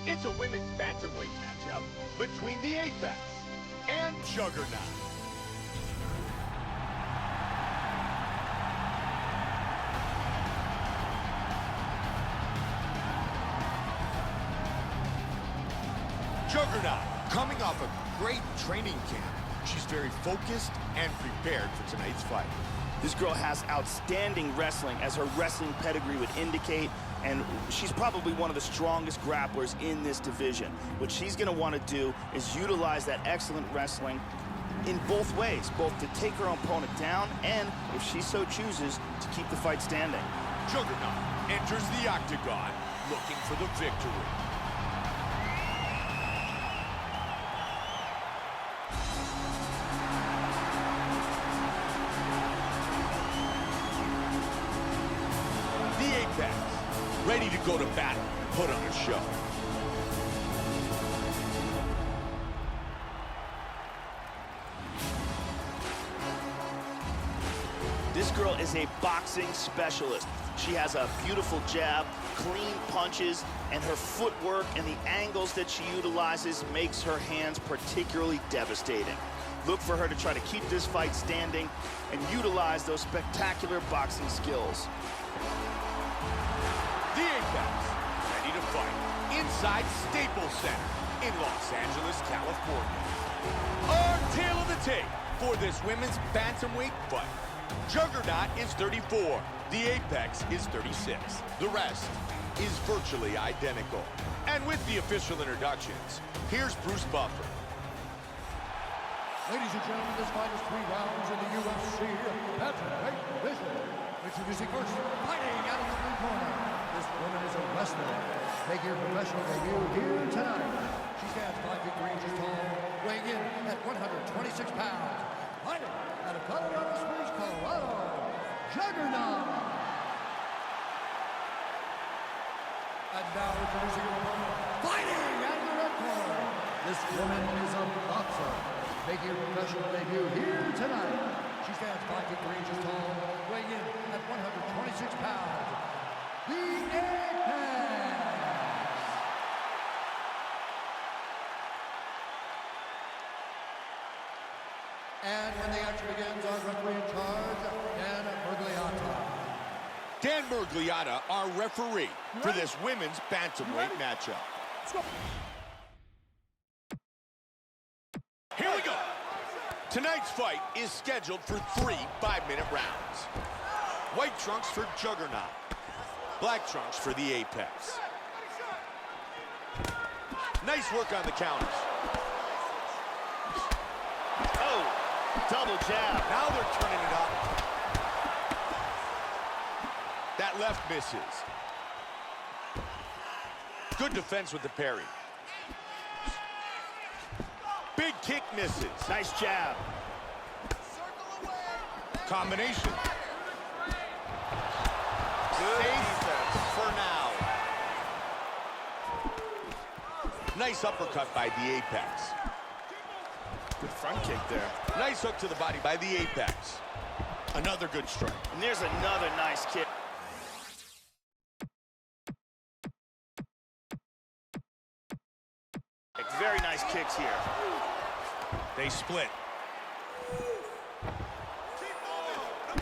It's a women's bantamweight matchup between the Apex and Juggernaut. Juggernaut, coming off a great training camp. She's very focused and prepared for tonight's fight. This girl has outstanding wrestling, as her wrestling pedigree would indicate, and she's probably one of the strongest grapplers in this division. What she's going to want to do is utilize that excellent wrestling in both ways, both to take her opponent down and, if she so chooses, to keep the fight standing. Juggernaut enters the octagon looking for the victory. Ready to go to battle, put on a show. This girl is a boxing specialist. She has a beautiful jab, clean punches, and her footwork and the angles that she utilizes makes her hands particularly devastating. Look for her to try to keep this fight standing and utilize those spectacular boxing skills. The Apex, ready to fight inside Staples Center in Los Angeles, California. Our tale of the tape for this women's bantamweight fight. Juggernaut is 34. The Apex is 36. The rest is virtually identical. And with the official introductions, here's Bruce Buffer. Ladies and gentlemen, this fight is 3 rounds in the UFC bantamweight division. Introducing first, fighting out of the blue corner. This woman is a wrestler, making her professional debut here tonight. She stands 5 feet 3 inches tall, weighing in at 126 pounds. Fighting out of Colorado Springs, Colorado, Juggernaut. And now introducing her opponent, fighting out of the red corner. This woman is a boxer, making her professional debut here tonight. She stands 5 feet 3 inches tall, weighing in at 126 pounds. The Apex! And when the action begins, our referee in charge, Dan Mergliata. Dan Mergliata, our referee for this women's bantamweight matchup. Here we go. Tonight's fight is scheduled for 3 5-minute rounds. White trunks for Juggernaut. Black trunks for the Apex. Nice work on the counters. Oh, double jab. Now they're turning it up. That left misses. Good defense with the parry. Big kick misses. Nice jab. Combination. Good defense for now. Nice uppercut by the Apex. Good front kick there. Nice hook to the body by the Apex. Another good strike. And there's another nice kick. Very nice kicks here. They split.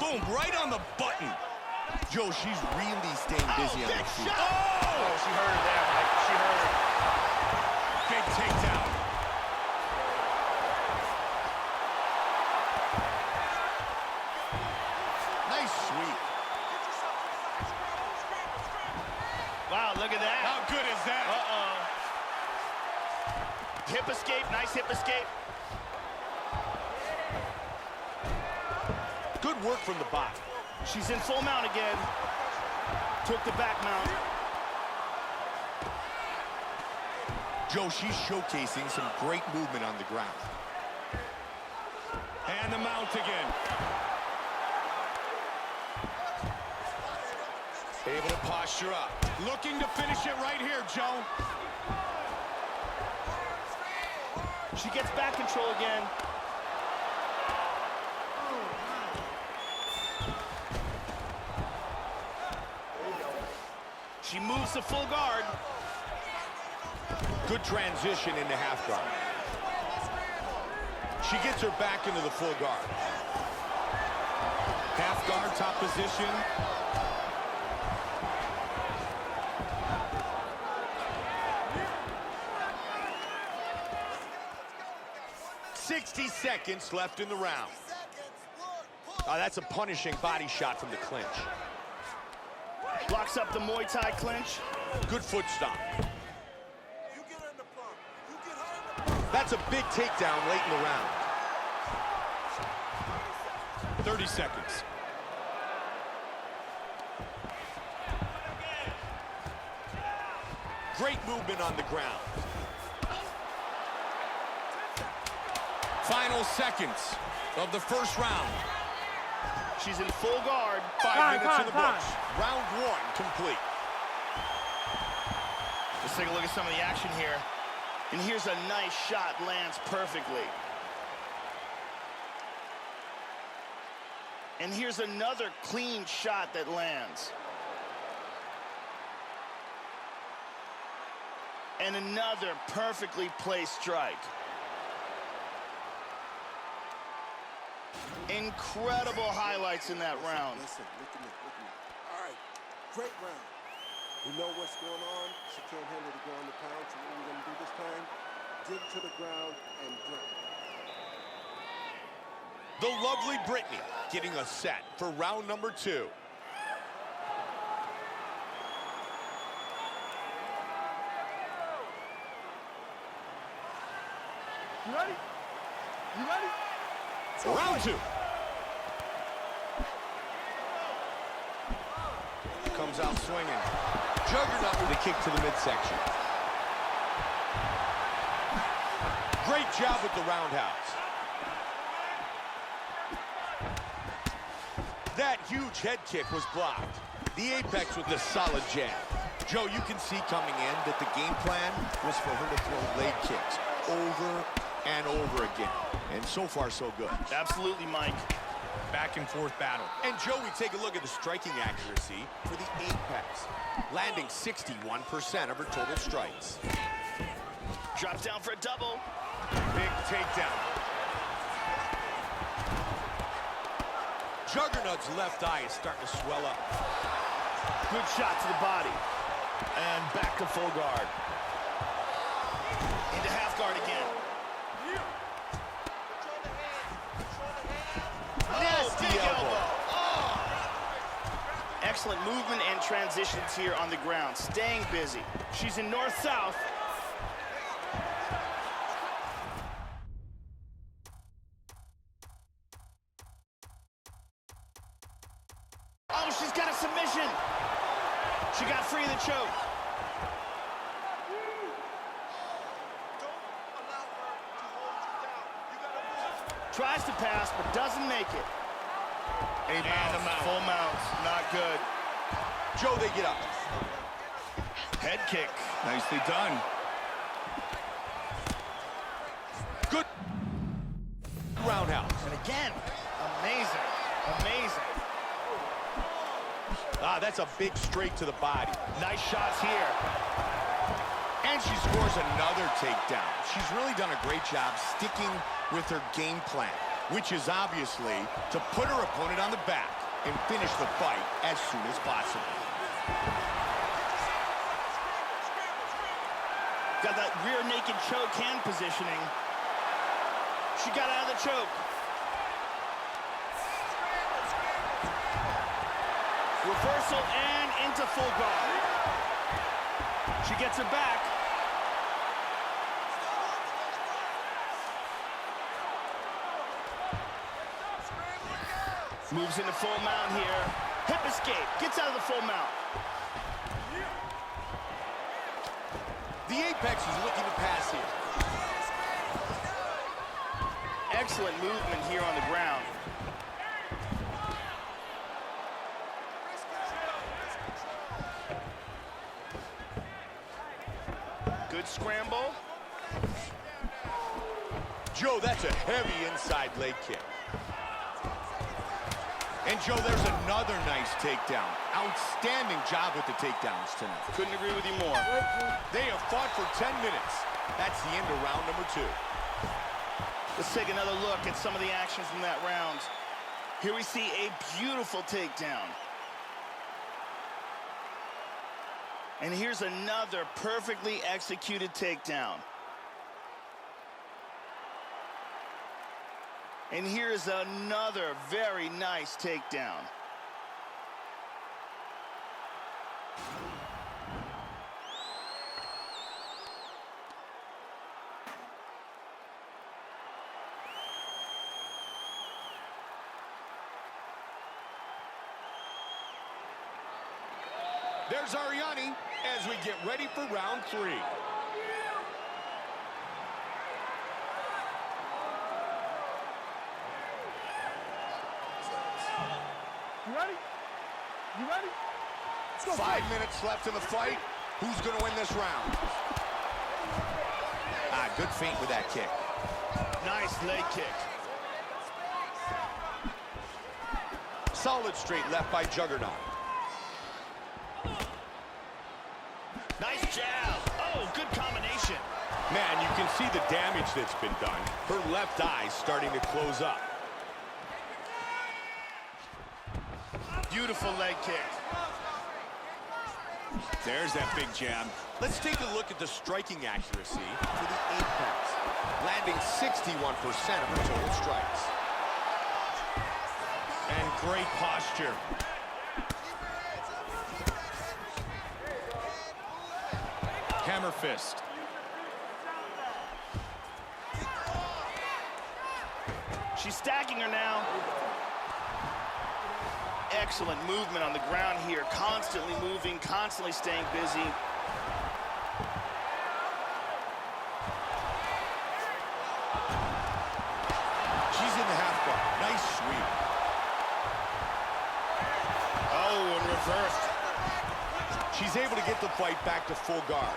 Boom, right on the button. Joe, she's really staying busy on that feet. Oh, she heard it there, Mike. She heard it. Big takedown. Nice sweep. Wow, look at that. How good is that? Uh-oh. Hip escape, nice hip escape. Good work from the bot. She's in full mount again. Took the back mount. Joe, she's showcasing some great movement on the ground. And the mount again. Able to posture up. Looking to finish it right here, Joe. She gets back control again. She moves to full guard. Good transition into half guard. She gets her back into the full guard. Half guard, top position. Seconds left in the round. That's a punishing body shot from the clinch. Blocks up the Muay Thai clinch. Good foot stomp. That's a big takedown late in the round. 30 seconds. Great movement on the ground. Final seconds of the first round. She's in full guard. 5 minutes in the books. Round 1 complete. Let's take a look at some of the action here. And here's a nice shot, lands perfectly. And here's another clean shot that lands. And another perfectly placed strike. Incredible highlights in that round. Listen, look at me. All right, great round. We know what's going on. She can't handle the ground and pound, so what we're going to do this time, get to the ground and drop. The lovely Brittany getting us set for round number 2. You ready? You ready? Round 2. Comes out swinging. Juggernaut with a kick to the midsection. Great job with the roundhouse. That huge head kick was blocked. The apex with the solid jab. Joe, you can see coming in that the game plan was for her to throw leg kicks over and over again. And so far, so good. Absolutely, Mike. Back and forth battle. And Joe, we take a look at the striking accuracy for the apex. Landing 61% of her total strikes. Drops down for a double. Big takedown. Juggernaut's left eye is starting to swell up. Good shot to the body. And back to full guard. Into half guard again. Nasty elbow. Oh. Excellent movement and transitions here on the ground. Staying busy. She's in north-south. Oh, she's got a submission. She got free of the choke. Tries to pass, but doesn't make it. And a mount. Full mount. Not good. Joe, they get up. Head kick. Nicely done. Good roundhouse. And again, amazing. Amazing. That's a big straight to the body. Nice shots here. And she scores another takedown. She's really done a great job sticking with her game plan, which is obviously to put her opponent on the back and finish the fight as soon as possible. Got that rear naked choke hand positioning. She got out of the choke. Reversal and into full guard. She gets her back. Moves into full mount here. Hip escape. Gets out of the full mount. The apex is looking to pass here. Excellent movement here on the ground. Good scramble. Joe, that's a heavy inside leg kick. And, Joe, there's another nice takedown. Outstanding job with the takedowns tonight. Couldn't agree with you more. They have fought for 10 minutes. That's the end of round number 2. Let's take another look at some of the action from that round. Here we see a beautiful takedown. And here's another perfectly executed takedown. And here is another very nice takedown. There's Ariani as we get ready for round 3. You ready? You ready? Let's go. 5 minutes left in the fight. Who's going to win this round? Good feint with that kick. Nice leg kick. Solid straight left by Juggernaut. Nice jab. Oh, good combination. Man, you can see the damage that's been done. Her left eye's starting to close up. Beautiful leg kick. There's that big jab. Let's take a look at the striking accuracy for the Apex. Landing 61% of her total strikes. And great posture. Hammer fist. She's stacking her now. Excellent movement on the ground here. Constantly moving, constantly staying busy. She's in the half guard. Nice sweep. Oh, and reversed. She's able to get the fight back to full guard.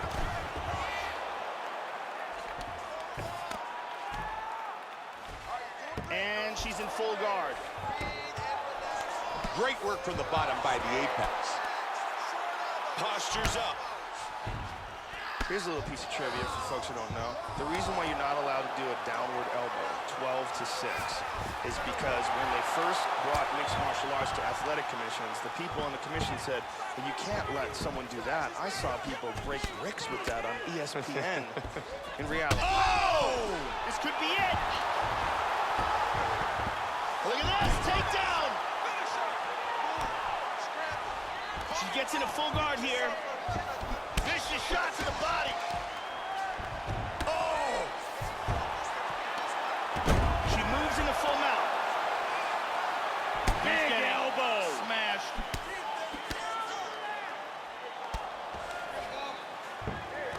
And she's in full guard. Great work from the bottom by the Apex. Postures up. Here's a little piece of trivia for folks who don't know. The reason why you're not allowed to do a downward elbow, 12-6, is because when they first brought mixed martial arts to athletic commissions, the people on the commission said, well, you can't let someone do that. I saw people break bricks with that on ESPN. In reality. Oh! This could be it! Look at this, takedown! She gets into full guard here. Vicious shot to the body. Oh! She moves into full mount. Big elbow. Smashed.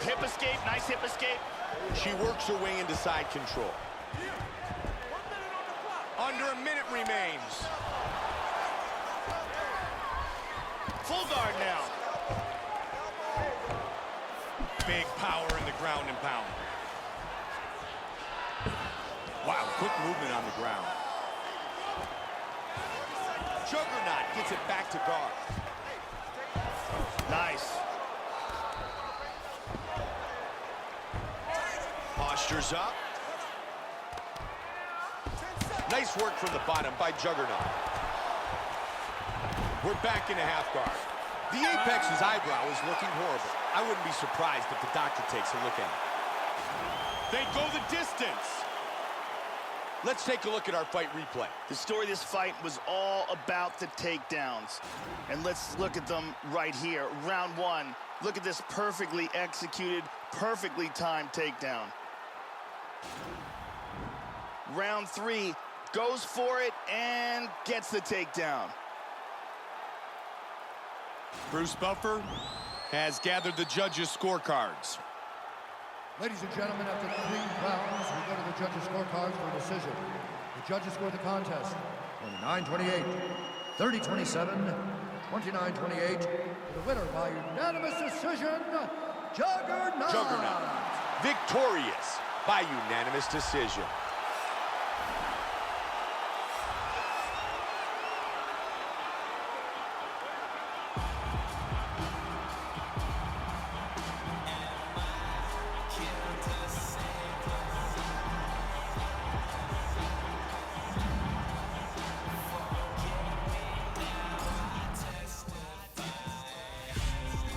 Hip escape, nice hip escape. She works her way into side control. Under a minute remains. Full guard now. Big power in the ground and pound. Wow, quick movement on the ground. Juggernaut gets it back to guard. Nice. Postures up. Nice work from the bottom by Juggernaut. We're back into half guard. The Apex's eyebrow is looking horrible. I wouldn't be surprised if the doctor takes a look at it. They go the distance. Let's take a look at our fight replay. The story of this fight was all about the takedowns. And let's look at them right here. Round 1. Look at this perfectly executed, perfectly timed takedown. Round 3, goes for it and gets the takedown. Bruce Buffer has gathered the judges' scorecards. Ladies and gentlemen, after 3 rounds, we go to the judges' scorecards for a decision. The judges scored the contest 29-28, 30-27, 29-28. The winner by unanimous decision, Juggernaut. Victorious by unanimous decision.